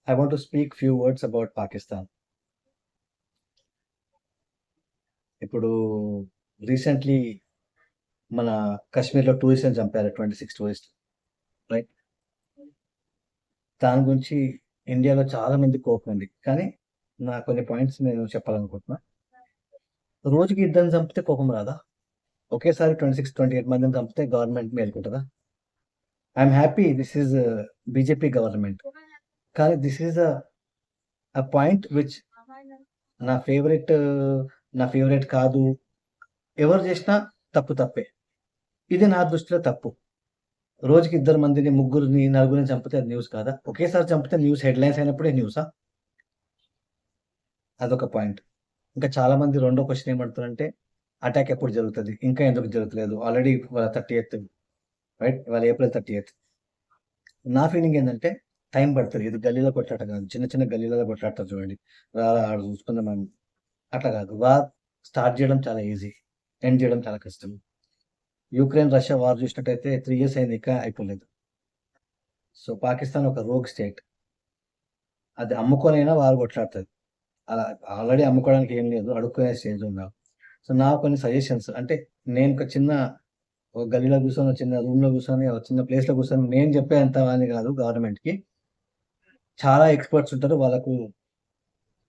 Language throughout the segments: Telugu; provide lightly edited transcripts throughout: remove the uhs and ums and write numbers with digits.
I want to speak few words about Pakistan. ఇప్పుడు రీసెంట్లీ మన కాశ్మీర్లో టూరిస్ట్ చంపారు 26 టూరిస్ట్, రైట్? దాని గురించి ఇండియాలో చాలా మంది కోపం ఉంది. కానీ నా కొన్ని పాయింట్స్ నేను చెప్పాలనుకుంటున్నా. రోజుకి ఇద్దరిని చంపితే కోపం రాదా? ఒకేసారి 26-28 మందిని చంపితే గవర్నమెంట్ మేలుకుంటుందా? I'm happy this is BJP government, కానీ this is a point which నా ఫేవరెట్ కాదు. ఎవరు చేసినా తప్పే. ఇది నా దృష్టిలో తప్పు. రోజుకి 2 మందిని, 3, 4 చంపితే అది న్యూస్ కాదా? ఒకేసారి చంపితే న్యూస్ హెడ్లైన్స్ అయినప్పుడే న్యూసా? అదొక పాయింట్. ఇంకా చాలా మంది రెండో క్వశ్చన్ ఏమంటారంటే, అటాక్ ఎప్పుడు జరుగుతుంది, ఇంకా ఎందుకు జరుగుతలేదు? ఆల్రెడీ వాళ్ళ 30th, రైట్? వాళ్ళ ఏప్రిల్ 30th. నా ఫీలింగ్ ఏంటంటే టైం పడుతుంది. ఇది గల్లీలో కొట్లాట కాదు, చిన్న గల్లీలలో కొట్లాడతారు చూడండి, ఆడ చూసుకుందాం మనం. అట్లా కాదు. వార్ స్టార్ట్ చేయడం చాలా ఈజీ, ఎండ్ చేయడం చాలా కష్టం. యూక్రెయిన్ రష్యా వార్ చూసినట్టయితే 3 years అయింది, ఇంకా అయిపోలేదు. సో పాకిస్తాన్ ఒక రోగ్ స్టేట్. అది అమ్ముకొనైనా వారు కొట్లాడుతుంది. అలా ఆల్రెడీ అమ్ముకోవడానికి ఏం లేదు, అడుక్కునే స్టేజ్ ఉన్నాం. సో నా కొన్ని సజెషన్స్ అంటే, నేను ఒక గల్లీలో కూర్చొని, చిన్న రూమ్లో కూర్చొని, చిన్న ప్లేస్లో కూర్చొని నేను చెప్పేంత అని కాదు. గవర్నమెంట్కి చాలా ఎక్స్పర్ట్స్ ఉంటారు, వాళ్ళకు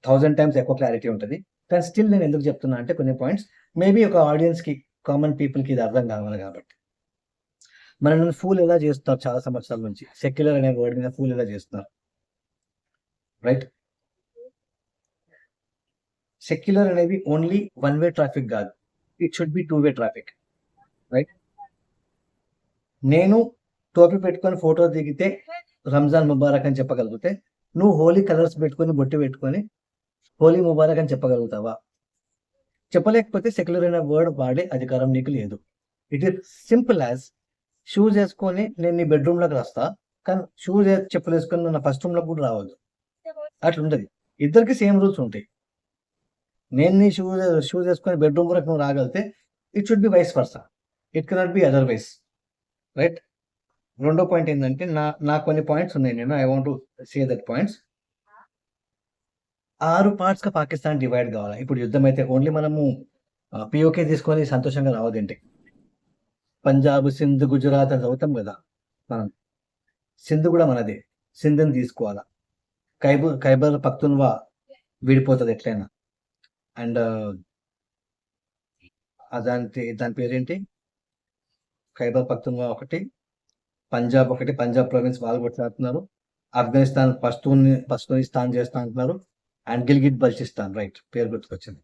1000 times ఎక్కువ క్లారిటీ ఉంటుంది. కానీ స్టిల్ నేను ఎందుకు చెప్తున్నా అంటే, కొన్ని పాయింట్స్ మేబీ ఒక ఆడియన్స్కి, కామన్ పీపుల్కి ఇది అర్థం కావాలి కాబట్టి. మనల్ని ఫూల్ ఎలా చేస్తున్నారు చాలా సంవత్సరాల నుంచి, సెక్యులర్ అనే వర్డ్ మీద ఫూల్ ఎలా చేస్తున్నారు, రైట్? సెక్యులర్ అనేది ఓన్లీ 1-way ట్రాఫిక్ కాదు, it should B 2-way traffic, right? నేను టోపీ పెట్టుకొని ఫోటో దిగితే రంజాన్ ముబారక్ అని చెప్పగలిగితే, నువ్వు హోలీ కలర్స్ పెట్టుకొని, బొట్టు పెట్టుకొని హోలీ ముబారక్ అని చెప్పగలుగుతావా? చెప్పలేకపోతే సెక్యులర్ అనే వర్డ్ వాడే అధికారం నీకు లేదు. It is simple as shoes వేసుకొని నేను నీ బెడ్రూమ్లోకి వస్తా, కానీ షూస్ చెప్పులు వేసుకొని నా ఫస్ట్ రూమ్లోకి కూడా రావద్దు. అట్లా ఉంటుంది. ఇద్దరికి సేమ్ రూల్స్ ఉంటాయి. నేను నీ షూస్ వేసుకొని బెడ్రూమ్ వరకు నువ్వు రాగలితే it should be vice versa, it cannot be otherwise, right? రెండో పాయింట్ ఏంటంటే, నా కొన్ని పాయింట్స్ ఉన్నాయి, నేను I want to say that points. 6 partsగా పాకిస్తాన్ డివైడ్ కావాలి. ఇప్పుడు యుద్ధం అయితే ఓన్లీ మనము పిఓకే తీసుకొని సంతోషంగా రావద్దేంటి? పంజాబ్, సింధ్, గుజరాత్ అని చదువుతాం కదా మనం. సింధ్ కూడా మనదే, సింధ్ని తీసుకోవాలా. ఖైబర్ పఖ్తూన్వా విడిపోతుంది ఎట్లయినా. అండ్ దాని పేరేంటి, ఖైబర్ పఖ్తూన్వా ఒకటి, పంజాబ్ ఒకటి, పంజాబ్ ప్రావిన్స్ వాళ్ళు కొట్లాడుతున్నారు. ఆఫ్ఘనిస్తాన్ పష్తూనిస్తాన్ చేస్తా అంటున్నారు. అండ్ గిల్గిట్ బల్చిస్తాన్, రైట్, పేరు గుర్తుకొచ్చింది,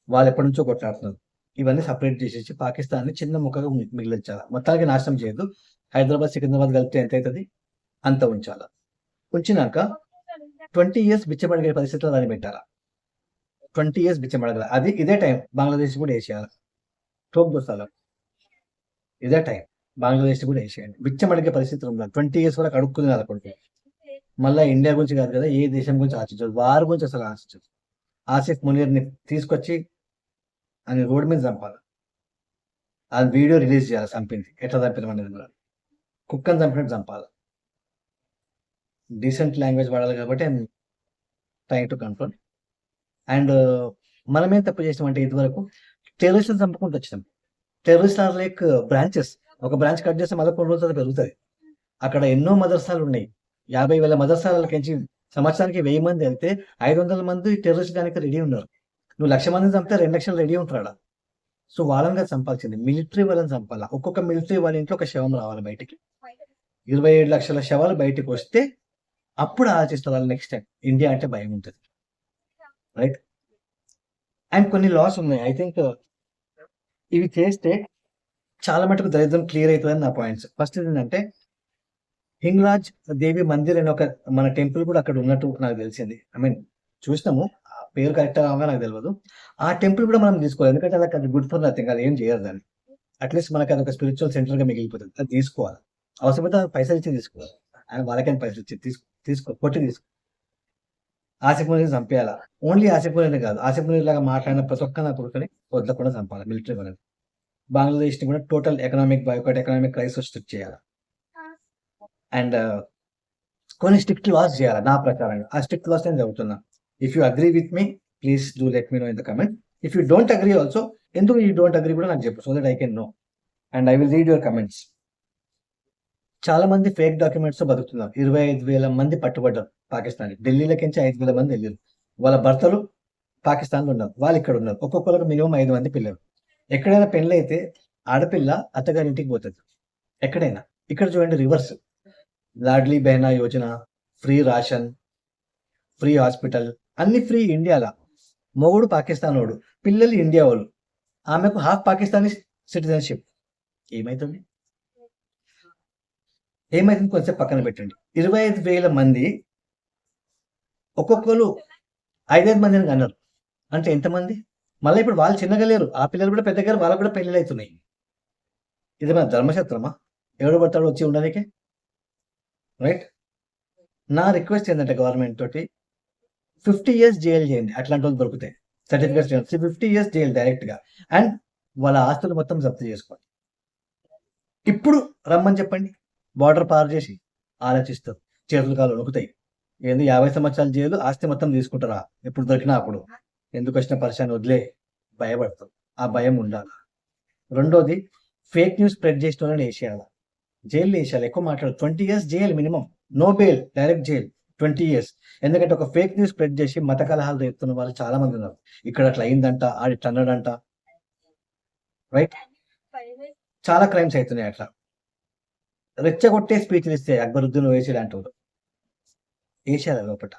వాళ్ళు ఎప్పటి నుంచో కొట్లాడుతున్నారు. ఇవన్నీ సపరేట్ చేసేసి పాకిస్తాన్ని చిన్న ముక్కగా మిగిలించాలి. మొత్తానికి నాశనం చేయదు. హైదరాబాద్, సికింద్రాబాద్ కలిపితే ఎంత అవుతుంది అంత ఉంచాల. ఉంచినాక 20 years బిచ్చమడిగే పరిస్థితిలో దాన్ని పెట్టాలా. 20 years బిచ్చమడగల. అది ఇదే టైం బంగ్లాదేశ్ కూడా వేసేయాలి. టోప్ దోస్తాలో ఇదే టైం బంగ్లాదేశ్ కూడా వేసేయండి. బిచ్చమడిగే పరిస్థితులు ఉండాలి. 20 years వరకు అడుక్కుని కొడుకు. మళ్ళీ ఇండియా గురించి కాదు కదా, ఏ దేశం గురించి ఆశించదు, వారి గురించి అసలు ఆశించదు. ఆసిఫ్ మునీర్ని తీసుకొచ్చి అని రోడ్ మీద చంపాలి. ఆ వీడియో రిలీజ్ చేయాలి, చంపింది ఎట్లా చంపినాం అనేది కూడా. కుక్కని చంపినట్టు చంపాలి. డీసెంట్ లాంగ్వేజ్ వాడాలి కాబట్టి I'm trying to control. And మనమేం తప్పు చేసినామంటే, ఇదివరకు టెర్రరిస్టులు చంపుకుంటూ వచ్చినాం. Terrorist are like branches. ఒక బ్రాంచ్ కట్ చేస్తే మళ్ళీ కొన్ని రోజులు పెరుగుతుంది. అక్కడ ఎన్నో మదర్సాలు ఉన్నాయి. 50,000 మదర్సాలకించి సంవత్సరానికి 1000 మంది వెళ్తే 500 మంది టెర్రరిస్ట్ దానికి రెడీ ఉన్నారు. నువ్వు 1,00,000 మందిని చంపితే 2 లక్షలు రెడీ ఉంటాడా? సో వాళ్ళని కదా చంపాల్సింది, మిలిటరీ వాళ్ళని చంపాలా. ఒక్కొక్క మిలిటరీ వాళ్ళ ఇంట్లో ఒక శవం రావాలి బయటికి. 27 లక్షల శవాలు బయటకు వస్తే అప్పుడు ఆలోచిస్తారు వాళ్ళు నెక్స్ట్ టైం. ఇండియా అంటే భయం ఉంటుంది, రైట్? అండ్ కొన్ని లాస్ ఉన్నాయి. ఐ థింక్ ఇవి చేస్తే చాలా మటుకు దరిద్రం క్లియర్ అవుతుందని నా పాయింట్స్. ఫస్ట్ ఏంటంటే, హింగ్లాజ్ దేవి మందిర్ అనే ఒక మన టెంపుల్ కూడా అక్కడ ఉన్నట్టు నాకు తెలిసింది. ఐ మీన్ చూసినాము, పేరు కరెక్ట్ అవగా నాకు తెలియదు. ఆ టెంపుల్ కూడా మనం తీసుకోవాలి, ఎందుకంటే అది గుడ్ ఫర్ నథింగ్, అది ఏం చేయదు దాన్ని. అట్లీస్ట్ మనకి అది ఒక స్పిరిచువల్ సెంటర్గా మిగిలిపోతుంది. అది తీసుకోవాలి, అవసరమైతే పైసలు ఇచ్చి తీసుకోవాలి. ఆయన వాళ్ళకైనా పైసలు ఇచ్చి కొట్టి తీసుకో. ఆసిఫ్ మునీర్ చంపేయాలా? ఓన్లీ ఆసిఫ్ మునీర్ కాదు, ఆసిఫ్ మునీర్ లాగా మాట్లాడిన ప్రతి ఒక్క నా కొడుకుని వదలకుండా చంపాలి మిలిటరీ వాళ్ళని. బంగ్లాదేశ్ని కూడా total economic boycott, economic crisis చేయాలి. అండ్ కొన్ని స్ట్రిక్ట్ లాస్ చేయాలి నా ప్రకారంగా. ఆ స్ట్రిక్ట్ లాస్ నేను చదువుతున్నా. If you agree with me please do let me know in the comment. If you don't agree also, ఎందుకు యూ డోంట్ అగ్రీ కూడా నాకు చెప్పు, so that I can know and I will read your comments. చాలా మంది ఫేక్ డాక్యుమెంట్స్ తో బతుకుతున్నారు. 25,000 మంది పట్టుబడ్డారు పాకిస్తాన్. ఢిల్లీలోకించి 5,000 మంది వెళ్ళారు. వాళ్ళ భర్తలు పాకిస్తాన్లో ఉన్నారు, వాళ్ళు ఇక్కడ ఉన్నారు. ఒక్కొక్కరికి మినిమం 5 మంది పిల్లలు. ఎక్కడైనా పెళ్ళైతే ఆడపిల్ల అత్తగారింటికి పోతుంది ఎక్కడైనా. ఇక్కడ చూడండి reverse. Ladli Behna Yojana, free ration, free hospital, అన్ని ఫ్రీ ఇండియాలో. మొగుడు పాకిస్తాన్ వాడు, పిల్లలు ఇండియా వాళ్ళు. ఆమెకు హాఫ్ పాకిస్తానీ సిటిజన్షిప్. ఏమైతుంది కొంచెం పక్కన పెట్టండి. 25,000 మంది ఒక్కొక్కరు 5 మందిని అన్నారు అంటే ఎంతమంది? మళ్ళీ ఇప్పుడు వాళ్ళు చిన్నగా లేరు, ఆ పిల్లలు కూడా పెద్దగా, వాళ్ళకు కూడా పెళ్ళిళ్ళు అవుతున్నాయి. ఇది మన ధర్మశాస్త్రమా? ఎవడు పడతాడు వచ్చి ఉండడానికి? రైట్. నా రిక్వెస్ట్ ఏంటంటే గవర్నమెంట్ తోటి 50 years జైలు చేయండి అట్లాంటి వాళ్ళు దొరుకుతాయి. సర్టిఫికేట్స్ 50 years జైలు డైరెక్ట్ గా. అండ్ వాళ్ళ ఆస్తులు మొత్తం జప్తు చేసుకోండి. ఇప్పుడు రమ్మని చెప్పండి, బార్డర్ పార్ చేసి ఆలోచిస్తారు. చేతులు కాలు నొక్కుతాయి. ఏంది 50 సంవత్సరాల జైలు, ఆస్తి మొత్తం తీసుకుంటారా? ఎప్పుడు దొరికినా అప్పుడు. ఎందుకు వచ్చిన పరిశాన్ని వదిలే భయపడతాం. ఆ భయం ఉండాలి. రెండోది, ఫేక్ న్యూస్ స్ప్రెడ్ చేసిన వాళ్ళని వేసేయాలి, జైలు వేసేయాలి. ఎక్కువ మాట్లాడు. 20 years jail minimum, no bail, direct jail 20 years. ఎందుకంటే ఒక ఫేక్ న్యూస్ స్ప్రెడ్ చేసి మత కలహాలు రేపుతున్న వాళ్ళు చాలా మంది ఉన్నారు. ఇక్కడ అట్లా అయిందంట, ఆడిట్లా అన్నాడంట. రైట్. చాలా క్రైమ్స్ అవుతున్నాయి అట్లా. రెచ్చగొట్టే స్పీచ్లు ఇస్తే అక్బరుద్దీన్ ఓవైసీ లాంటి వాళ్ళు వేసేయాలి లోపల,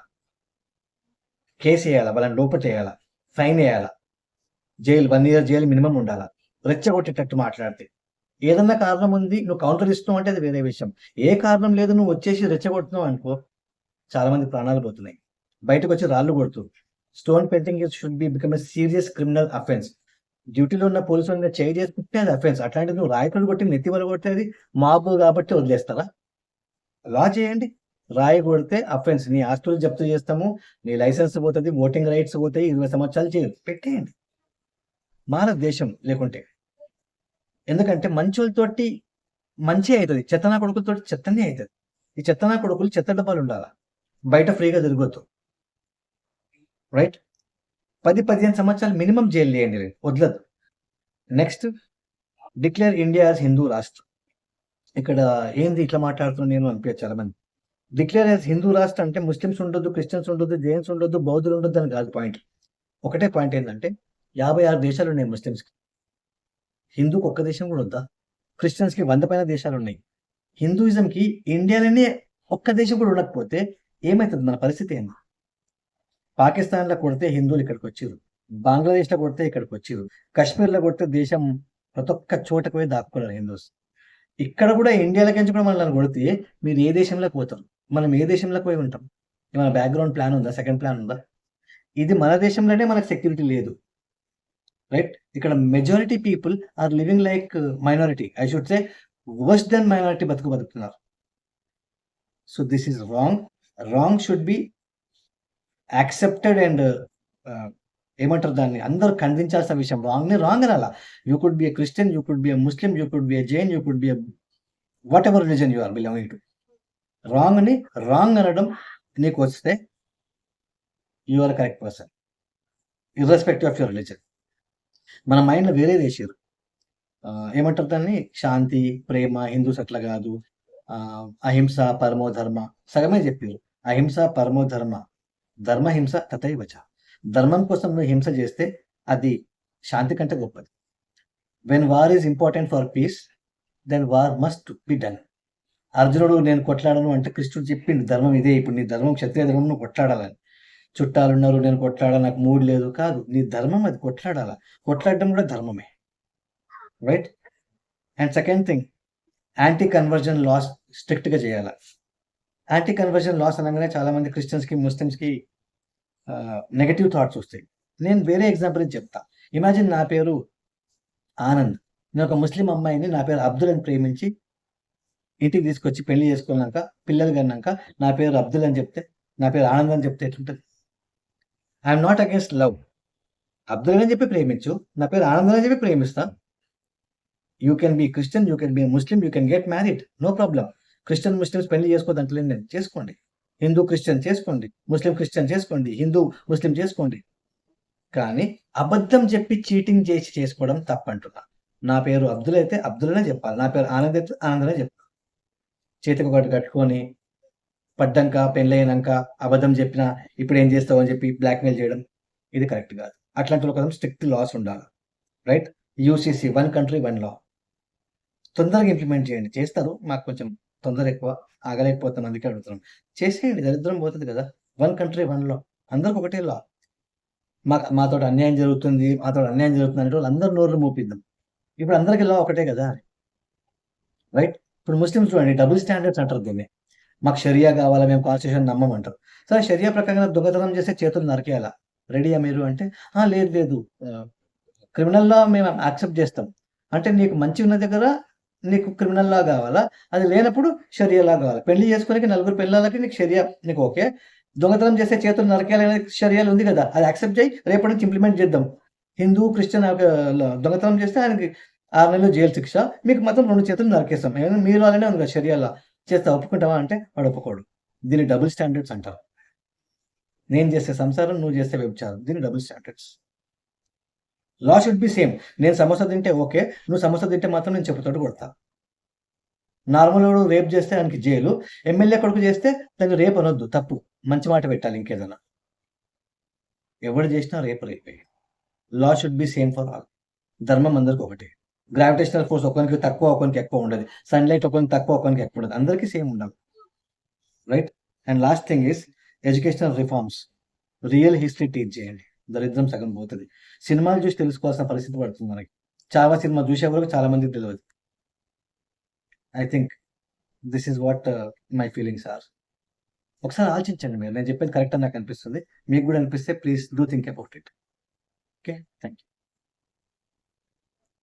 కేసు వేయాలా, వాళ్ళని లోపల వేయాలా, ఫైన్ వేయాలా, జైలు 1 year జైలు మినిమం ఉండాలా. రెచ్చగొట్టేటట్టు మాట్లాడితే. ఏదన్నా కారణం ఉంది, నువ్వు కౌంటర్ ఇస్తున్నావు అంటే అది వేరే విషయం. ఏ కారణం లేదు, నువ్వు వచ్చేసి రెచ్చగొడుతున్నావు అనుకో, చాలా మంది ప్రాణాలు పోతున్నాయి. బయటకు వచ్చి రాళ్ళు కొడుతూ. Stone painting should be become a serious criminal offence. డ్యూటీలో ఉన్న పోలీసుల మీద చేయి చేసుకుంటే అది అఫెన్స్. అట్లాంటిది నువ్వు రాయకుడు కొట్టి నెత్తి వల్ల కొడితే అది మాబు కాబట్టి వదిలేస్తారా? లా చేయండి. రాయి కొడితే అఫెన్స్, నీ ఆస్తులు జప్తు చేస్తాము, నీ లైసెన్స్ పోతుంది, ఓటింగ్ రైట్స్ పోతాయి, 20 సంవత్సరాలు చేయదు, పెట్టేయండి. మాన దేశం లేకుంటే. ఎందుకంటే మంచోళ్ళతోటి మంచి అవుతుంది, చెత్తనా కొడుకులతో చెత్తనే అవుతుంది. ఈ చెత్తనా కొడుకులు చెత్త డబ్బాలు ఉండాలా, బయట ఫ్రీగా తిరగొద్దు. రైట్. 10-15 సంవత్సరాలు మినిమం జైలు చేయండి, వదలదు. Next, declare India as Hindu రాష్ట్రం. ఇక్కడ ఏంది ఇట్లా మాట్లాడుతున్నా నేను అనిపించదు చాలా మంది. డిక్లేర్ యాజ్ హిందూ రాష్ట్రం అంటే ముస్లిమ్స్ ఉండొద్దు, క్రిస్టియన్స్ ఉండొద్దు, జైన్స్ ఉండొద్దు, బౌద్ధులు ఉండొద్దు అని కాదు పాయింట్. ఒకటే పాయింట్ ఏంటంటే 56 దేశాలు ఉన్నాయి ముస్లిమ్స్కి. హిందూకి ఒక్క దేశం కూడా వద్దా? క్రిస్టియన్స్కి 100 పైన దేశాలు ఉన్నాయి. హిందూయిజంకి ఇండియాలోనే ఒక్క దేశం కూడా ఉండకపోతే ఏమవుతుంది? మన పరిస్థితి ఏంది? పాకిస్తాన్లో కొడితే హిందువులు ఇక్కడికి వచ్చారు, బంగ్లాదేశ్లో కొడితే ఇక్కడికి వచ్చారు, కాశ్మీర్లో కొడితే దేశం ప్రతి ఒక్క చోటకు పోయి దాక్కున్నారు హిందూస్. ఇక్కడ కూడా ఇండియాలోకి కూడా మనల్ని కొడితే మీరు ఏ దేశంలోకి పోతారు? మనం ఏ దేశంలోకి పోయి ఉంటాం? మన బ్యాక్గ్రౌండ్ ప్లాన్ ఉందా? సెకండ్ ప్లాన్ ఉందా? ఇది మన దేశంలోనే మనకు సెక్యూరిటీ లేదు. రైట్. ఇక్కడ majority people are living like minority, I should say worse than minority బతుకుతున్నారు. So this is wrong. Wrong should be accepted and ఏమంటారు దాన్ని, అందరూ ఖండించాల్సిన విషయం. రాంగ్ని రాంగ్ అనాలా. You could be a Christian, you could be a Muslim, you could be a Jain, you could be a whatever religion you are belonging to. రాంగ్ని రాంగ్ అనడం నీకు వస్తే you are correct person, irrespective of your religion. మన మైండ్లో వేరేది వేసారు. ఏమంటారు దాన్ని, శాంతి, ప్రేమ, హిందూస్ అట్లా కాదు, అహింస పరమో ధర్మ, సగమే చెప్పారు. అహింస పరమో ధర్మ, ధర్మ హింస తథైవచ. ధర్మం కోసం నువ్వు హింస చేస్తే అది శాంతి కంటే గొప్పది. When war is important for peace, then war must be done. అర్జునుడు నేను కొట్లాడను అంటే కృష్ణుడు చెప్పింది ధర్మం ఇదే. ఇప్పుడు నీ ధర్మం క్షత్రియ ధర్మం, నువ్వు కొట్లాడాలని. చుట్టాలున్నారు, నేను కొట్లాడాలి, నాకు మూడ్ లేదు కాదు, నీ ధర్మం అది, కొట్లాడాలా. కొట్లాడడం కూడా ధర్మమే. Right. And second thing, anti conversion laws స్ట్రిక్ట్గా చేయాలి. యాంటీ కన్వర్జన్ లాస్ అనగానే చాలా మంది క్రిస్టియన్స్కి, ముస్లిమ్స్కి నెగటివ్ థాట్స్ వస్తాయి. నేను వేరే ఎగ్జాంపుల్ చెప్తా. ఇమాజిన్ నా పేరు ఆనంద్, నేను ఒక ముస్లిం అమ్మాయిని నా పేరు అబ్దుల్ అని ప్రేమించి ఇంటికి తీసుకొచ్చి పెళ్లి చేసుకున్నాక, పిల్లలు కన్నాక నా పేరు అబ్దుల్ అని చెప్తే, నా పేరు ఆనంద్ అని చెప్తే ఎట్లుంటుంది? I'm not against love. Abdul అని చెప్పి ప్రేమించు, నా పేరు ఆనంద్ అని చెప్పి ప్రేమిస్తా. You can be Christian, you can be Muslim, you can get married, no problem. Christian Muslims పెళ్లి చేసుకోవద్దు అంటలేదు నేను, చేసుకోండి. హిందూ క్రిస్టియన్ చేసుకోండి, ముస్లిం క్రిస్టియన్ చేసుకోండి, హిందూ ముస్లిం చేసుకోండి. కానీ అబద్ధం చెప్పి చీటింగ్ చేసి చేసుకోవడం తప్పంటున్నా. నా పేరు అబ్దుల్ అయితే అబ్దుల్‌నే చెప్పాలి. నా పేరు ఆనంద్ అయితే ఆనంద్ అనే చెప్పాలి. చేతికి ఒకటి కట్టుకొని పడ్డంక, పెళ్లయినంక అబద్ధం చెప్పినా ఇప్పుడేం చేస్తావు అని చెప్పి బ్లాక్‌మెయిల్ చేయడం ఇది కరెక్ట్ కాదు. అట్లాంటోళ్ళ కోసం స్ట్రిక్ట్ లాస్ ఉండాలి. Right? UCC one country one law. తొందరగా ఇంప్లిమెంట్ చేయండి. చేస్తారు. మాకు కొంచెం తొందర ఎక్కువ. ఆగలేకపోతున్నాం అందుకే అడుగుతున్నాం. చేసేయండి, దరిద్రం పోతది కదా! వన్ కంట్రీ వన్ లా. అందరికి ఒకటే లా. మాతోటి అన్యాయం జరుగుతుంది, మాతోటి అన్యాయం జరుగుతుంది అనేటోళ్ళు అందరూ నోర్లు మూపిద్దాం. ఇప్పుడు అందరికి లా ఒకటే కదా! రైట్? ఇప్పుడు ముస్లిమ్స్ చూడండి, డబుల్ స్టాండర్డ్స్ అంటారు దీన్ని. మాకు షరియా కావాలా, మేము కాన్స్టిట్యూషన్ నమ్మమంటారు. సరే, షరియా ప్రకారంగా దొంగతనం చేస్తే చేతులు నరికేయాలా? రెడీయా మీరు అంటే, లేదు లేదు, క్రిమినల్ లా మేము యాక్సెప్ట్ చేస్తాం. అంటే నీకు మంచిగా ఉన్న దగ్గర నీకు క్రిమినల్ లా కావాలా? అది లేనప్పుడు షరియా లా కావాలా? పెళ్లి చేసుకోనికి నలుగురు పెళ్ళాలకి నీకు షరియా నీకు ఓకే. దొంగతనం చేస్తే చేతులు నరికేయాలనే షరియాలో ఉంది కదా! అది యాక్సెప్ట్ చేయి. రేపటి నుంచి ఇంప్లిమెంట్ చేద్దాం. హిందూ, క్రిస్టియన్ దొంగతనం చేస్తే ఆయనకి 6 నెలలు జైలు శిక్ష. మీకు మాత్రం 2 చేతులు నరికేస్తాం. ఏమైనా మీ లాగానే ఉంది కదా షరియాలా. చేస్తా ఒప్పుకుంటావా అంటే వాడు ఒప్పుకోడు. దీన్ని డబుల్ స్టాండర్డ్స్ అంటారు. నేను చేస్తే సంసారం, నువ్వు చేస్తే వ్యభిచారం. దీన్ని double standards. Law should be same. నేను సమోసా తింటే ఓకే. నువ్వు సమోసా తింటే మాత్రం నేను చెప్పుతోటి కొడతా. నార్మలోడు రేప్ చేస్తే ఆయనకి జైలు. ఎమ్మెల్యే కొడుకు చేస్తే దాన్ని రేప్ అనొద్దు, తప్పు. మంచి మాట పెట్టాలి ఇంకేదైనా. ఎవడు చేసినా రేపే. లా should be same for all. ధర్మం అందరికి ఒకటే. గ్రావిటేషనల్ ఫోర్స్ ఒకరికి తక్కువ, ఒకరికి ఎక్కువ ఉండదు. సన్‌లైట్ ఒకరికి తక్కువ, ఒకరికి ఎక్కువ ఉండదు. అందరికీ సేమ్ ఉండాలి. Right? And last thing is educational reforms. Real history teach చేయండి. దరిద్రం సగం పోతది. సినిమాలు చూసి తెలుసుకోవాల్సిన పరిస్థితి పడుతుంది మనకి. చావా సినిమా చూసే వరకు చాలా మందికి తెలవదు. I think this is what my feelings are. ఒకసారి ఆలోచించండి మీరు. నేను చెప్పేది కరెక్ట్ అని నాకు అనిపిస్తుంది. మీకు కూడా అనిపిస్తే please do think about it. Okay. Thank you.